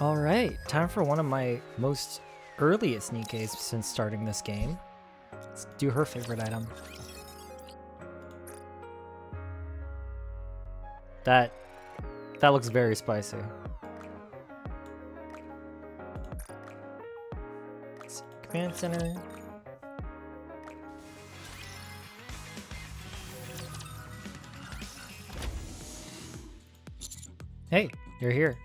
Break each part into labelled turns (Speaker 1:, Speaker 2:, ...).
Speaker 1: Alright, time for one of my most earliest Nikkes since starting this game. Let's do her favorite item. That looks very spicy. Let's see, command center. Hey, you're here.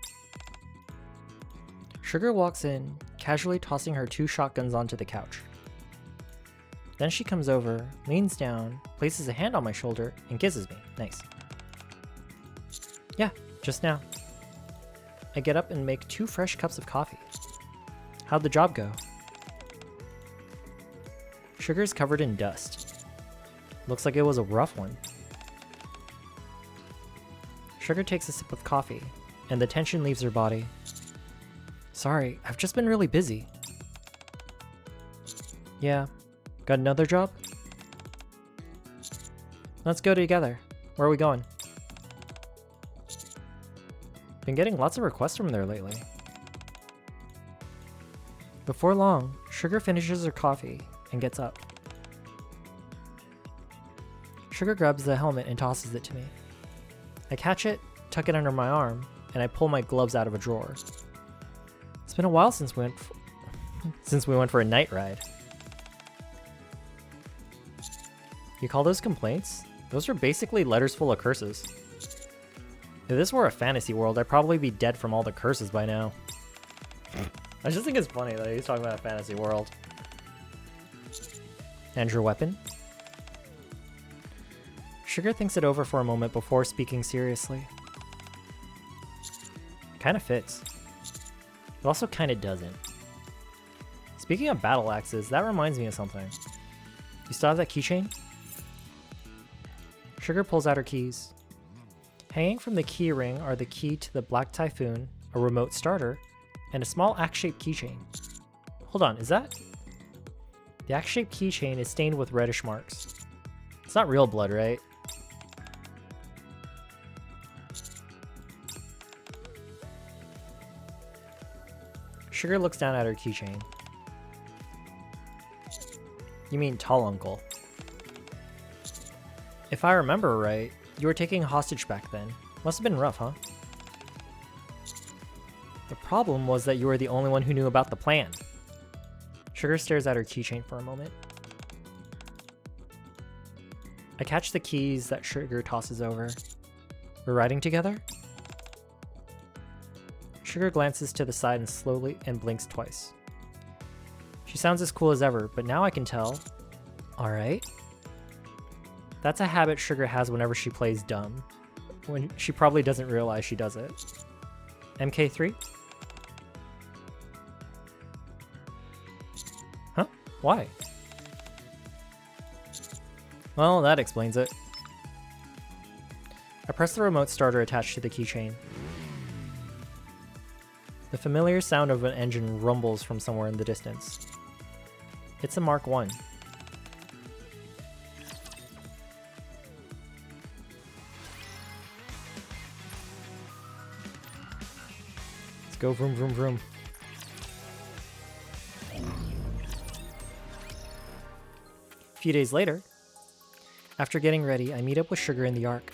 Speaker 1: Sugar walks in, casually tossing her 2 shotguns onto the couch. Then she comes over, leans down, places a hand on my shoulder, and kisses me. Nice. Yeah, just now. I get up and make 2 fresh cups of coffee. How'd the job go? Sugar's covered in dust. Looks like it was a rough one. Sugar takes a sip of coffee, and the tension leaves her body. Sorry, I've just been really busy. Yeah, got another job? Let's go together. Where are we going? Been getting lots of requests from there lately. Before long, Sugar finishes her coffee and gets up. Sugar grabs the helmet and tosses it to me. I catch it, tuck it under my arm, and I pull my gloves out of a drawer. It's been a while since we went for a night ride. You call those complaints? Those are basically letters full of curses. If this were a fantasy world, I'd probably be dead from all the curses by now. I just think it's funny that he's talking about a fantasy world. And your weapon? Sugar thinks it over for a moment before speaking seriously. Kinda fits. It also kinda doesn't. Speaking of battle axes, that reminds me of something. You still have that keychain? Sugar pulls out her keys. Hanging from the key ring are the key to the Black Typhoon, a remote starter, and a small axe-shaped keychain. Hold on, is that? The axe-shaped keychain is stained with reddish marks. It's not real blood, right? Sugar looks down at her keychain. You mean tall uncle. If I remember right, you were taking a hostage back then. Must have been rough, huh? The problem was that you were the only one who knew about the plan. Sugar stares at her keychain for a moment. I catch the keys that Sugar tosses over. We're riding together? Sugar glances to the side and slowly and blinks twice. She sounds as cool as ever, but now I can tell. Alright. That's a habit Sugar has whenever she plays dumb. When she probably doesn't realize she does it. MK3? Huh? Why? Well, that explains it. I press the remote starter attached to the keychain. The familiar sound of an engine rumbles from somewhere in the distance. It's a Mark 1. Let's go vroom vroom vroom. A few days later, after getting ready, I meet up with Sugar in the Ark.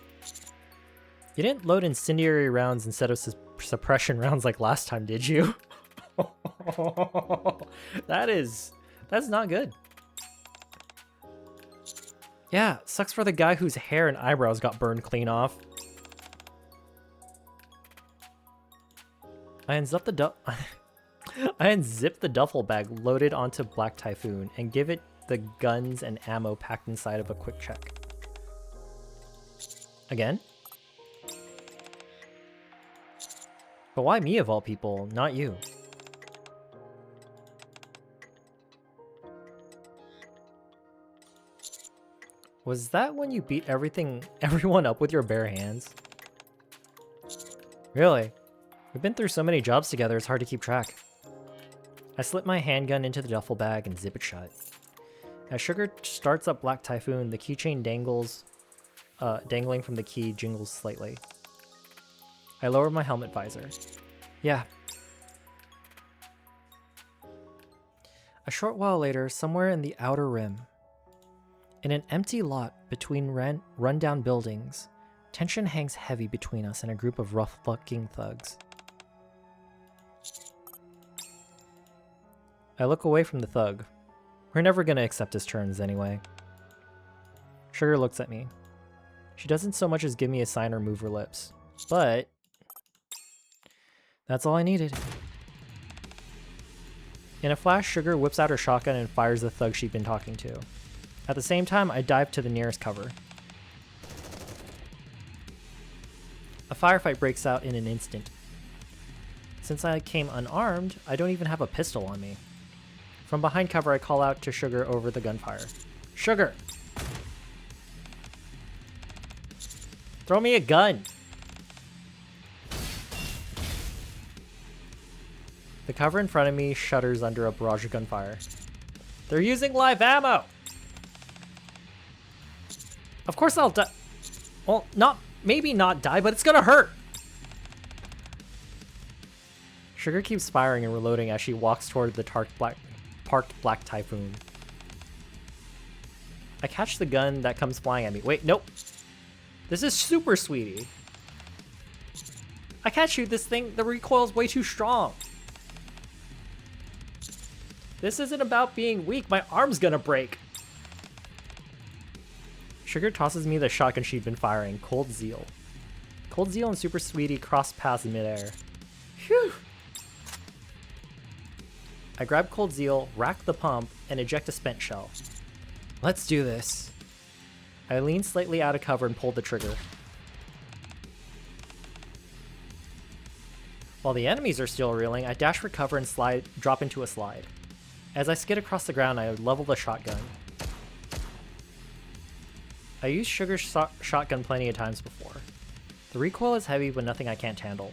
Speaker 1: You didn't load incendiary rounds instead of suppression rounds like last time, did you? That's not good. Yeah, sucks for the guy whose hair and eyebrows got burned clean off. I unzip the duffel bag loaded onto Black Typhoon and give it the guns and ammo packed inside of a quick check. Again? But why me of all people, not you? Was that when you beat everyone up with your bare hands? Really? We've been through so many jobs together, it's hard to keep track. I slip my handgun into the duffel bag and zip it shut. As Sugar starts up Black Typhoon, the keychain dangling from the key jingles slightly. I lower my helmet visor. Yeah, A short while later, somewhere in the outer rim, in an empty lot between run-down buildings, tension hangs heavy between us and a group of rough-looking thugs. I look away from the thug. We're never gonna accept his terms anyway. Sugar looks at me. She doesn't so much as give me a sign or move her lips. But that's all I needed. In a flash, Sugar whips out her shotgun and fires the thug she'd been talking to. At the same time, I dive to the nearest cover. A firefight breaks out in an instant. Since I came unarmed, I don't even have a pistol on me. From behind cover, I call out to Sugar over the gunfire. Sugar! Throw me a gun! The cover in front of me shudders under a barrage of gunfire. They're using live ammo! Of course I'll die. Well, maybe not die, but it's gonna hurt! Sugar keeps firing and reloading as she walks toward the parked black Typhoon. I catch the gun that comes flying at me. Wait, nope. This is Super Sweetie. I can't shoot this thing. The recoil's way too strong. This isn't about being weak. My arm's gonna break. Sugar tosses me the shotgun she'd been firing, Cold Zeal. Cold Zeal and Super Sweetie cross paths in midair. Phew! I grab Cold Zeal, rack the pump, and eject a spent shell. Let's do this. I lean slightly out of cover and pull the trigger. While the enemies are still reeling, I dash for cover and drop into a slide. As I skid across the ground, I level the shotgun. I used Sugar's shotgun plenty of times before. The recoil is heavy, but nothing I can't handle.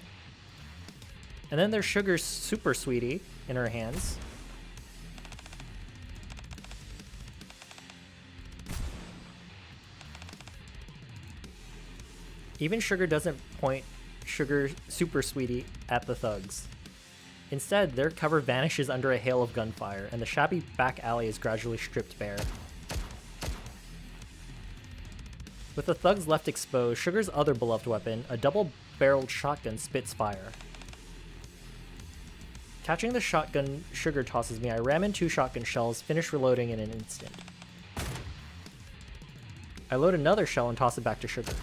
Speaker 1: And then there's Sugar's Super Sweetie in her hands. Even Sugar doesn't point Sugar Super Sweetie at the thugs. Instead, their cover vanishes under a hail of gunfire, and the shabby back alley is gradually stripped bare. With the thugs left exposed, Sugar's other beloved weapon, a double-barreled shotgun, spits fire. Catching the shotgun Sugar tosses me, I ram in 2 shotgun shells, finish reloading in an instant. I load another shell and toss it back to Sugar.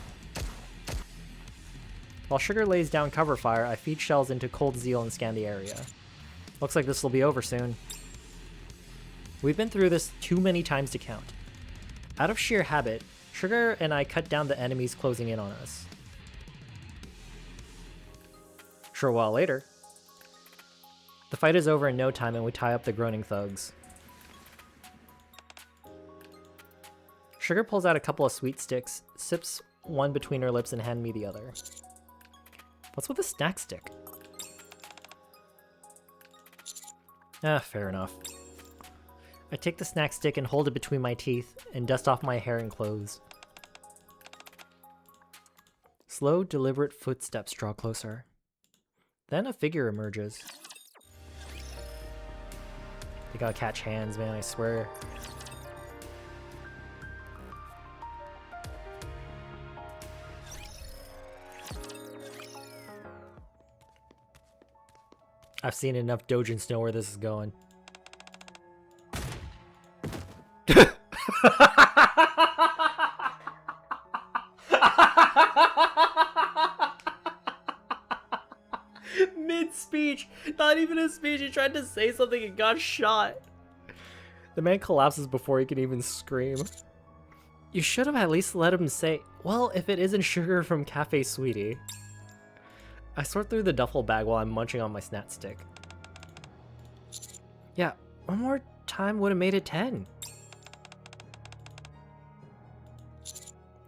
Speaker 1: While Sugar lays down cover fire, I feed shells into Cold Zeal and scan the area. Looks like this will be over soon. We've been through this too many times to count. Out of sheer habit, Sugar and I cut down the enemies closing in on us. Short while later, the fight is over in no time and we tie up the groaning thugs. Sugar pulls out a couple of sweet sticks, sips one between her lips and hands me the other. What's with a snack stick? Fair enough. I take the snack stick and hold it between my teeth and dust off my hair and clothes. Slow, deliberate footsteps draw closer. Then a figure emerges. They gotta catch hands, man, I swear. I've seen enough doujins to know where this is going. Mid-speech! Not even a speech, he tried to say something and got shot. The man collapses before he can even scream. You should have at least let him say, well, if it isn't Sugar from Cafe Sweetie. I sort through the duffel bag while I'm munching on my snack stick. Yeah, one more time would have made it 10.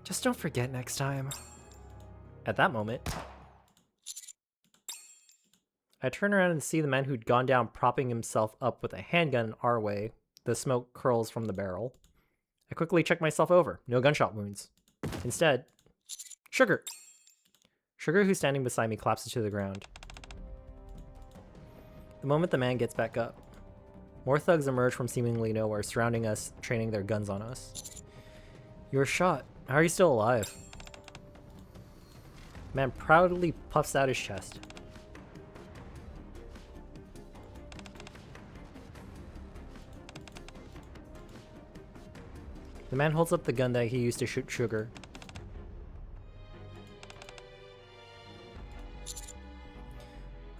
Speaker 1: Just don't forget next time. At that moment, I turn around and see the man who'd gone down propping himself up with a handgun our way. The smoke curls from the barrel. I quickly check myself over. No gunshot wounds. Instead, Sugar! Sugar, who's standing beside me, collapses to the ground. The moment the man gets back up, More thugs emerge from seemingly nowhere, surrounding us, training their guns on us. You were shot. How are you still alive? Man proudly puffs out his chest. The man holds up the gun that he used to shoot Sugar.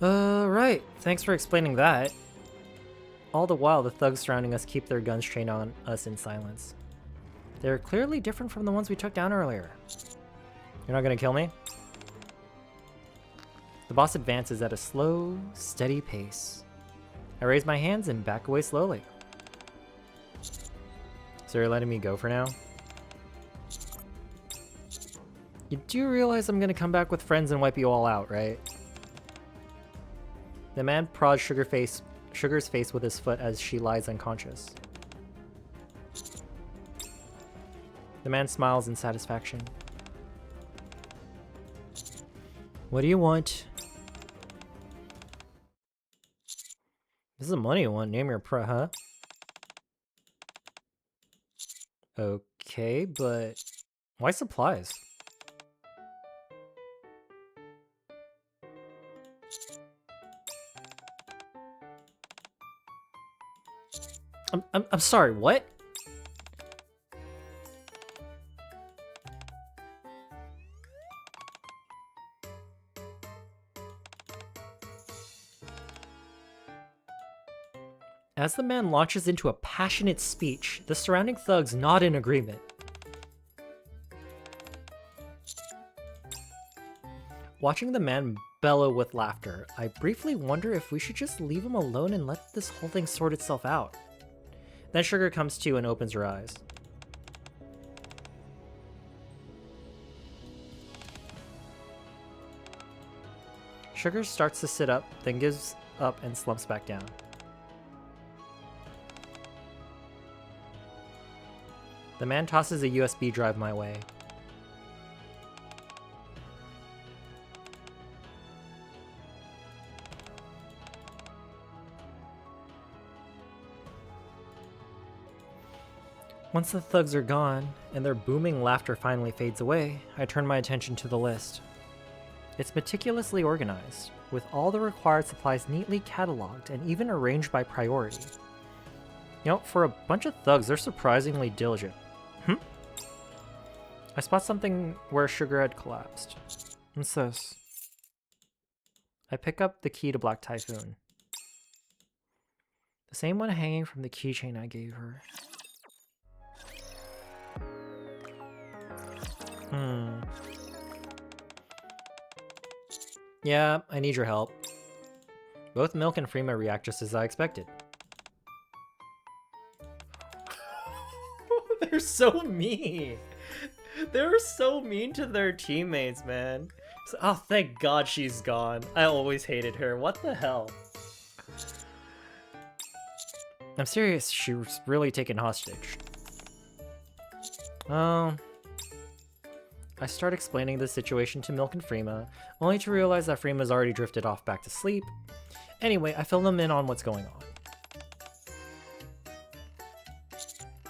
Speaker 1: Right. Thanks for explaining that. All the while, the thugs surrounding us keep their guns trained on us in silence. They're clearly different from the ones we took down earlier. You're not gonna kill me? The boss advances at a slow, steady pace. I raise my hands and back away slowly. So you're letting me go for now? You do realize I'm gonna come back with friends and wipe you all out, right? The man prods Sugar's face with his foot as she lies unconscious. The man smiles in satisfaction. What do you want? This is a money one. Name your huh? Okay, but why supplies? I'm sorry, what? As the man launches into a passionate speech, the surrounding thugs nod in agreement. Watching the man bellow with laughter, I briefly wonder if we should just leave him alone and let this whole thing sort itself out. Then Sugar comes to and opens her eyes. Sugar starts to sit up, then gives up and slumps back down. The man tosses a USB drive my way. Once the thugs are gone, and their booming laughter finally fades away, I turn my attention to the list. It's meticulously organized, with all the required supplies neatly cataloged and even arranged by priority. You know, for a bunch of thugs, they're surprisingly diligent. I spot something where Sugar had collapsed. What's this? I pick up the key to Black Typhoon. The same one hanging from the keychain I gave her. Yeah, I need your help. Both Milk and Freema react just as I expected. They're so mean. They're so mean to their teammates, man. Oh, thank God she's gone. I always hated her. What the hell? I'm serious, she was really taken hostage. Oh. I start explaining the situation to Milk and Freema, only to realize that Freema's already drifted off back to sleep. Anyway, I fill them in on what's going on.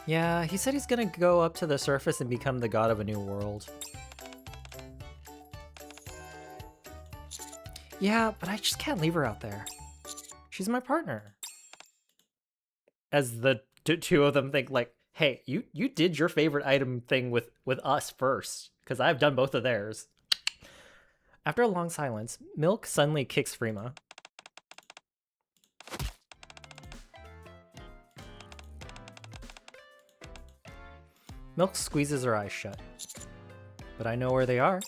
Speaker 1: Yeah, he said he's gonna go up to the surface and become the god of a new world. Yeah, but I just can't leave her out there. She's my partner. As the two of them think like, hey, you did your favorite item thing with us first, because I've done both of theirs. After a long silence, Milk suddenly kicks Freema. Milk squeezes her eyes shut. But I know where they are.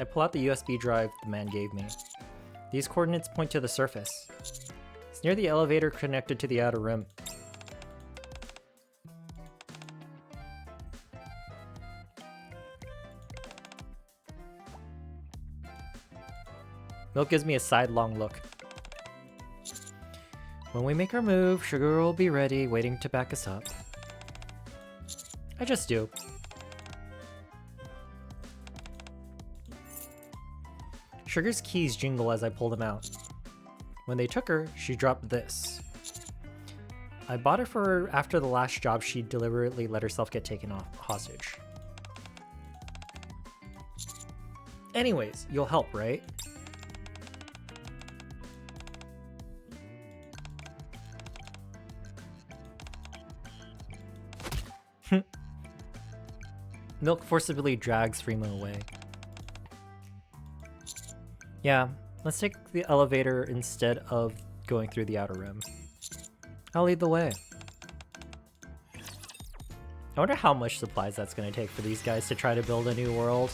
Speaker 1: I pull out the USB drive the man gave me. These coordinates point to the surface. It's near the elevator connected to the outer rim. Milk gives me a sidelong look. When we make our move, Sugar will be ready, waiting to back us up. I just do. Sugar's keys jingle as I pull them out. When they took her, she dropped this. I bought it for her after the last job she deliberately let herself get taken hostage. Anyways, you'll help, right? Milk forcibly drags Frima away. Yeah, let's take the elevator instead of going through the outer rim. I'll lead the way. I wonder how much supplies that's going to take for these guys to try to build a new world.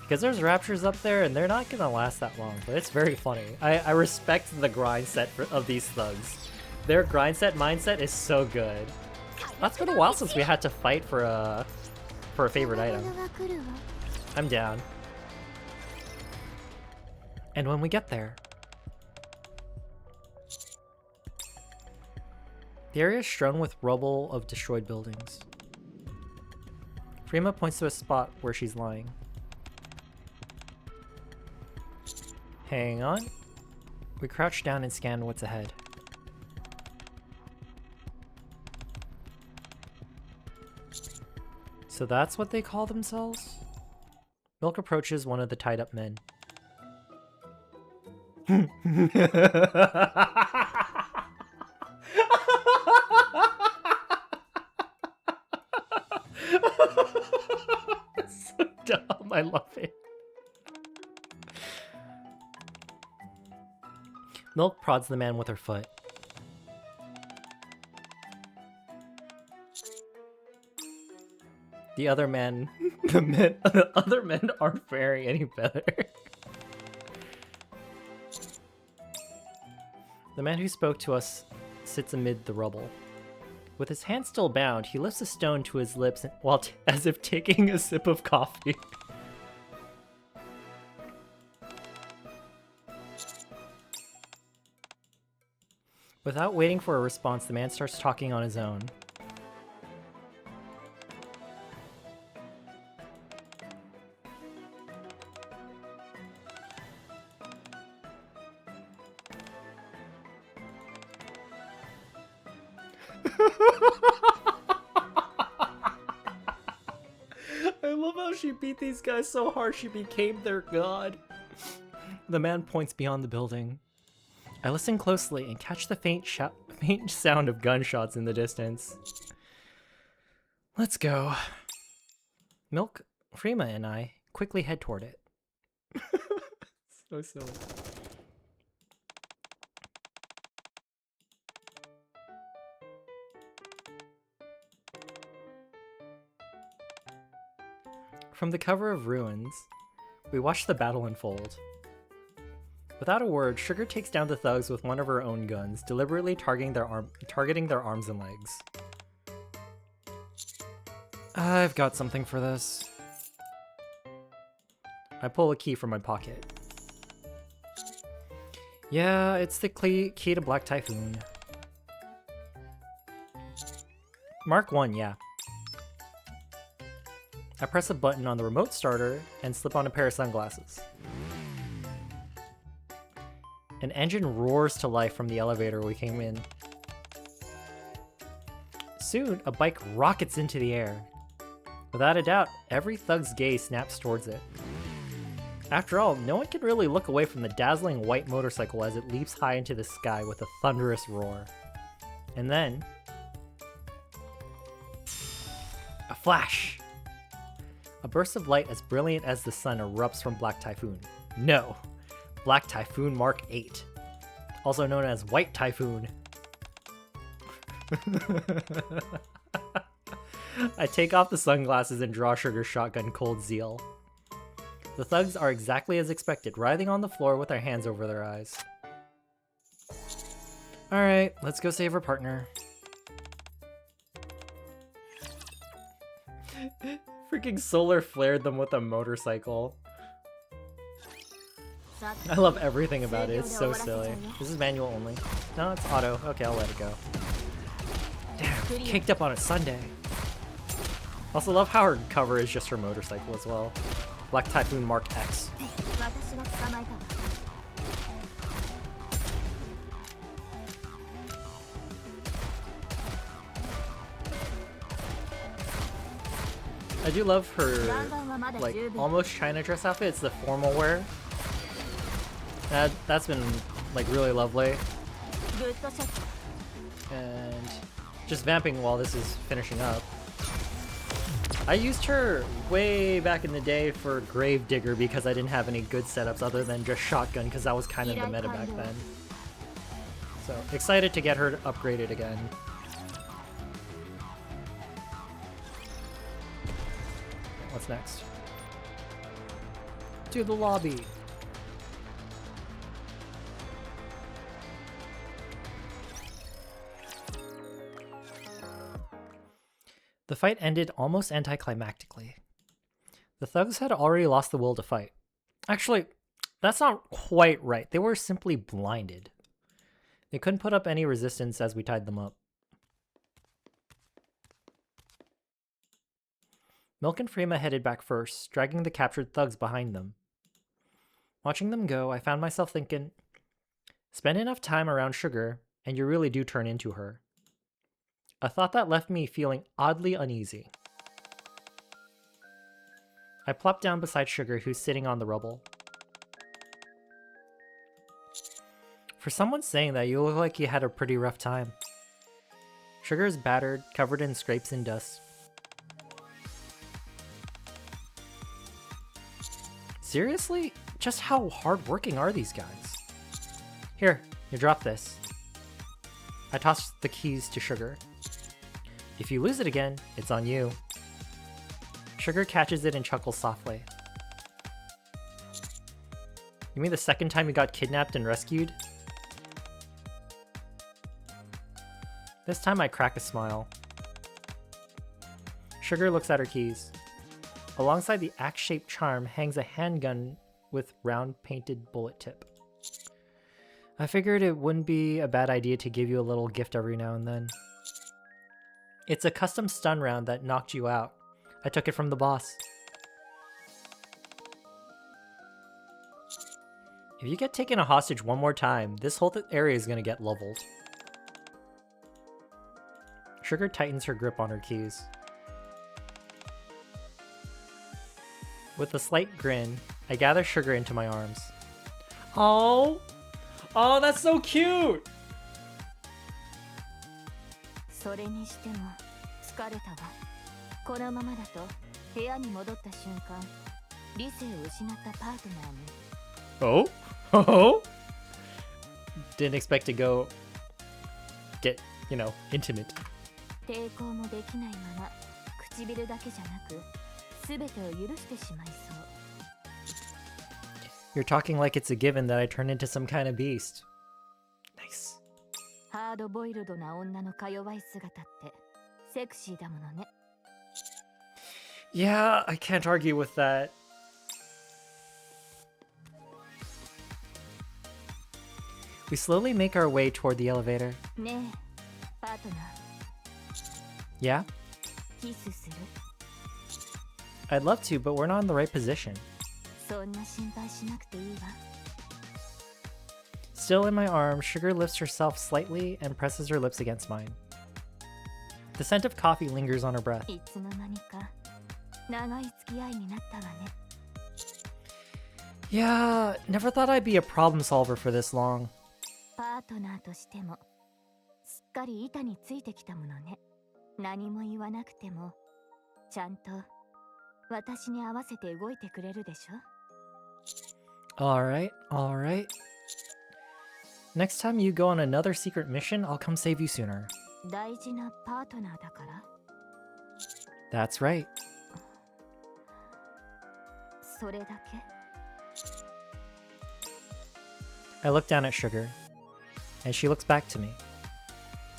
Speaker 1: Because there's raptures up there and they're not going to last that long, but it's very funny. I respect the grind set of these thugs. Their grind set mindset is so good. That's been a while since we had to fight for a favorite item. I'm down. And when we get there, the area is strewn with rubble of destroyed buildings. Frima points to a spot where she's lying. Hang on. We crouch down and scan what's ahead. So that's what they call themselves? Milk approaches one of the tied up men. It's so dumb, I love it. Milk prods the man with her foot. The other men, the other men aren't faring any better. The man who spoke to us sits amid the rubble. With his hand still bound, he lifts a stone to his lips while as if taking a sip of coffee. Without waiting for a response, the man starts talking on his own. I love how she beat these guys so hard she became their god. The man points beyond the building. I listen closely and catch the faint sound of gunshots in the distance. Let's go. Milk, Frima, and I quickly head toward it. So silly. From the cover of Ruins, we watch the battle unfold. Without a word, Sugar takes down the thugs with one of her own guns, deliberately targeting their arms and legs. I've got something for this. I pull a key from my pocket. Yeah, it's the key to Black Typhoon. Mark 1, yeah. I press a button on the remote starter and slip on a pair of sunglasses. An engine roars to life from the elevator we came in. Soon, a bike rockets into the air. Without a doubt, every thug's gaze snaps towards it. After all, no one can really look away from the dazzling white motorcycle as it leaps high into the sky with a thunderous roar. And then... a flash! A burst of light as brilliant as the sun erupts from Black Typhoon. No! Black Typhoon Mark 8. Also known as White Typhoon. I take off the sunglasses and draw Sugar's shotgun cold zeal. The thugs are exactly as expected, writhing on the floor with their hands over their eyes. Alright, let's go save our partner. Freaking Solar flared them with a motorcycle. I love everything about it, it's so silly. This is manual only. No, it's auto. Okay, I'll let it go. Damn, caked up on a Sunday. Also love how her cover is just her motorcycle as well. Black Typhoon Mark X. I do love her, like, almost China dress outfit. It's the formal wear. That's been, like, really lovely. And just vamping while this is finishing up. I used her way back in the day for Gravedigger because I didn't have any good setups other than just shotgun because that was kind of the meta back then. So excited to get her upgraded again. What's next? To the lobby. The fight ended almost anticlimactically. The thugs had already lost the will to fight. Actually, that's not quite right. They were simply blinded. They couldn't put up any resistance as we tied them up. Milk and Freema headed back first, dragging the captured thugs behind them. Watching them go, I found myself thinking, spend enough time around Sugar, and you really do turn into her. A thought that left me feeling oddly uneasy. I plopped down beside Sugar, who's sitting on the rubble. For someone saying that, you look like you had a pretty rough time. Sugar is battered, covered in scrapes and dust. Seriously? Just how hardworking are these guys? Here, you drop this. I tossed the keys to Sugar. If you lose it again, it's on you. Sugar catches it and chuckles softly. You mean the second time you got kidnapped and rescued? This time I crack a smile. Sugar looks at her keys. Alongside the axe-shaped charm hangs a handgun with round painted bullet tip. I figured it wouldn't be a bad idea to give you a little gift every now and then. It's a custom stun round that knocked you out. I took it from the boss. If you get taken a hostage one more time, this whole area is gonna get leveled. Sugar tightens her grip on her keys. With a slight grin, I gather Sugar into my arms. Oh! Oh, that's so cute!
Speaker 2: それにしても疲れたわ。このままだと部屋に戻った瞬間、理性を失ったパートナーに。
Speaker 1: Oh? Oh? Didn't expect to go get, you know, intimate.
Speaker 2: 抵抗もできないまま、唇だけじゃなく、すべてを許してしまいそう。
Speaker 1: You're talking like it's a given that I turn into some kind of beast. Nice.
Speaker 2: ハードボイルドな女のか弱い姿ってセクシーだものね。
Speaker 1: Yeah, I can't argue with that. We slowly make our way toward the elevator.
Speaker 2: ねえ、パートナー。
Speaker 1: Yeah?
Speaker 2: キスする？
Speaker 1: I'd love to, but we're not in the right position.
Speaker 2: そんな心配しなくていいわ。
Speaker 1: Still in my arms, Sugar lifts herself slightly and presses her lips against mine. The scent of coffee lingers on her breath.
Speaker 2: いつの間にか長い付き合いになったわね。
Speaker 1: Yeah, never thought I'd be a problem solver for this long.
Speaker 2: パートナーとしてもすっかり板についてきたものね。何も言わなくてもちゃんと私に合わせて動いてくれるでしょ。
Speaker 1: Alright, alright. Next time you go on another secret mission, I'll come save you sooner.
Speaker 2: 大事なパートナーだから。
Speaker 1: That's right.
Speaker 2: それだけ？
Speaker 1: I look down at Sugar, and she looks back to me.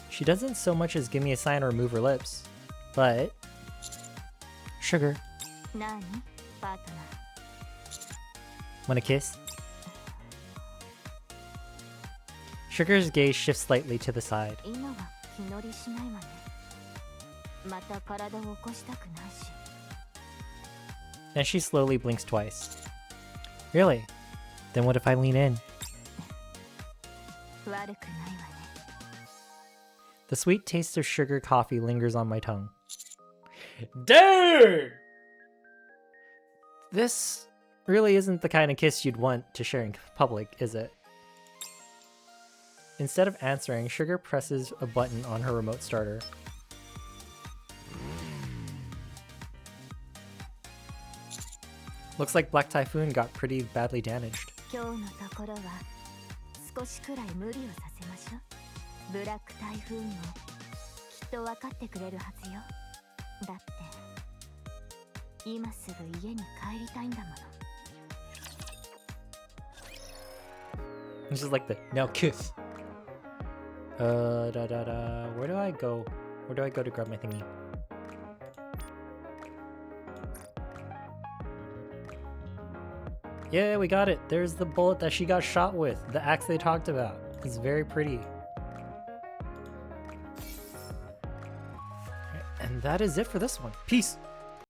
Speaker 1: She doesn't so much as give me a sign or move her lips, but... Sugar,
Speaker 2: 何？パートナー。
Speaker 1: wanna kiss? Sugar's gaze shifts slightly to the side.
Speaker 2: 今は気乗りしないわね。また体を起こしたくないし。
Speaker 1: Then she slowly blinks twice. Really? Then what if I lean in?
Speaker 2: 悪くないわね。
Speaker 1: The sweet taste of sugar coffee lingers on my tongue. Dang! This really isn't the kind of kiss you'd want to share in public, is it? Instead of answering, Sugar presses a button on her remote starter. Looks like Black Typhoon got pretty badly damaged.
Speaker 2: 今日のところは少しくらい無理をさせましょう。ブラック台風もきっと分かってくれるはずよ。だって今すぐ家に帰りたいんだもの。
Speaker 1: This is like the now kiss. Where do I go? Where do I go to grab my thingy? Yeah, we got it. There's the bullet that she got shot with. The axe they talked about. It's very pretty. And that is it for this one. Peace.